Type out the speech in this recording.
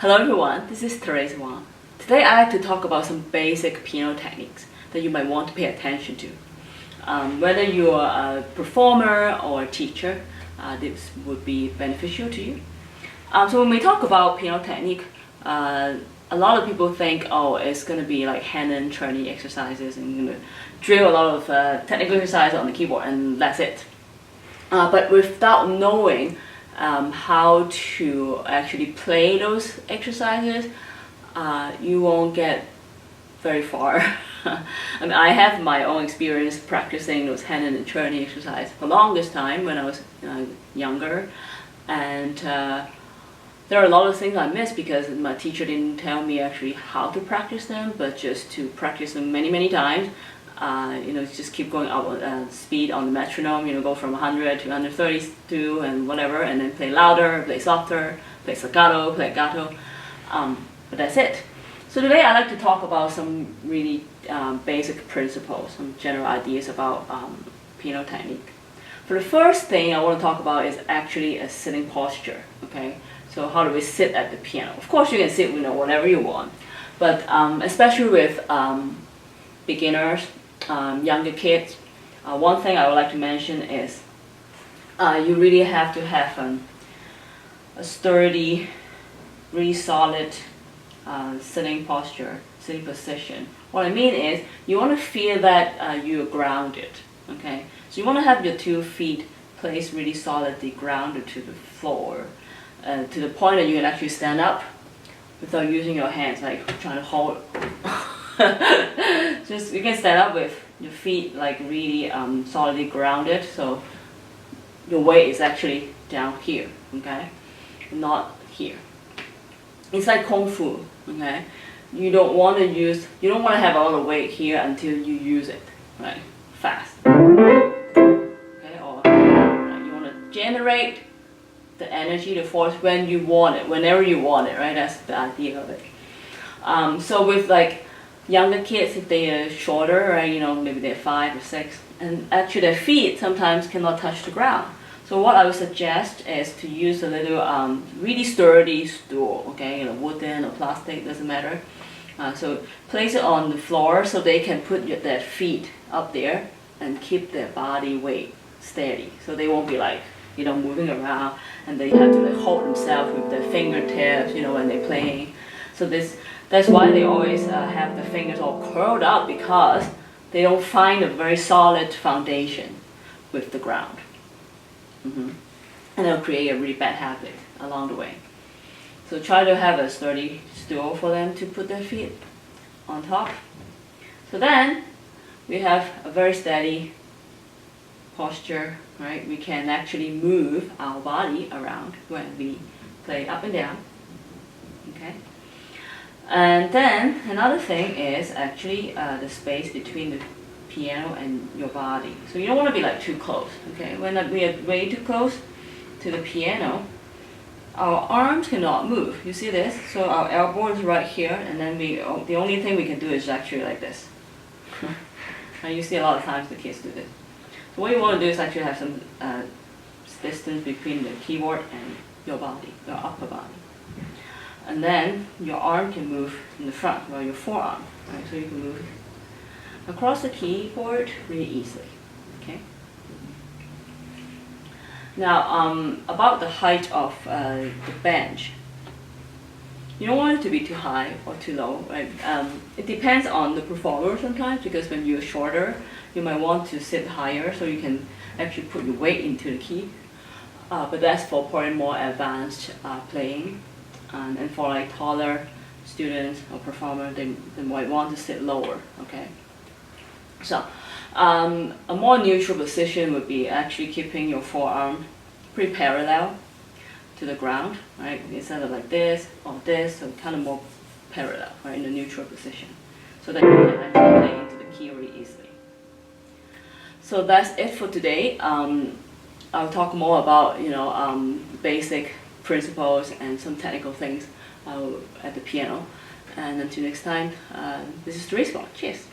Hello everyone, this is Teresa Wang. Today I like to talk about some basic piano techniques that you might want to pay attention to. Whether you are a performer or a teacher, this would be beneficial to you. So when we talk about piano technique, a lot of people think, oh, it's going to be like hand and turning exercises and you're going to drill a lot of technical exercises on the keyboard and that's it. But without knowing how to actually play those exercises, you won't get very far. I mean, I have my own experience practicing those hand and turning exercises for the longest time when I was younger, and there are a lot of things I missed because my teacher didn't tell me actually how to practice them, but just to practice them many times. Just keep going up speed on the metronome, go from 100 to 132 and whatever, and then play louder, play softer, play staccato, play legato, but that's it. So today I'd like to talk about some really basic principles, some general ideas about piano technique. For the first thing I want to talk about is actually a sitting posture, okay? So how do we sit at the piano? Of course you can sit whatever you want, but especially with beginners, younger kids, one thing I would like to mention is you really have to have a sturdy, really solid sitting posture, sitting position. What I mean is you want to feel that you're grounded, okay? So you want to have your 2 feet placed really solidly grounded to the floor, to the point that you can actually stand up without using your hands, like trying to hold. Just you can stand up with your feet like really solidly grounded, so your weight is actually down here, okay, not here. It's like kung fu, okay. You don't want to have a lot of weight here until you use it, right? Fast, okay. Or you want to generate the energy, the force when you want it, whenever you want it, right? That's the idea of it. So with like younger kids, if they are shorter, right, maybe they're 5 or 6, and actually their feet sometimes cannot touch the ground. So what I would suggest is to use a little really sturdy stool, okay, wooden or plastic, doesn't matter. So place it on the floor so they can put their feet up there and keep their body weight steady. So they won't be like, moving around and they have to like hold themselves with their fingertips, when they're playing. So that's why they always have the fingers all curled up, because they don't find a very solid foundation with the ground. And it'll create a really bad habit along the way. So try to have a sturdy stool for them to put their feet on top. So then we have a very steady posture, right? We can actually move our body around when we play up and down, okay? And then another thing is actually the space between the piano and your body. So you don't want to be like too close, okay? When we are way too close to the piano, our arms cannot move. You see this? So our elbow is right here, and then the only thing we can do is actually like this. And you see a lot of times the kids do this. So what you want to do is actually have some distance between the keyboard and your body, your upper body. And then your arm can move in the front, or your forearm, right? So you can move across the keyboard really easily, okay? Now, about the height of the bench. You don't want it to be too high or too low, right? It depends on the performer sometimes, because when you're shorter, you might want to sit higher so you can actually put your weight into the key. But that's for probably more advanced playing. And for like taller students or performers, they might want to sit lower, okay? So a more neutral position would be actually keeping your forearm pretty parallel to the ground, right? Instead of like this or this, so kind of more parallel, right, in a neutral position, so that you can actually play into the key really easily. So that's it for today. I'll talk more about basic principles and some technical things at the piano. And until next time, this is Teresa. Cheers.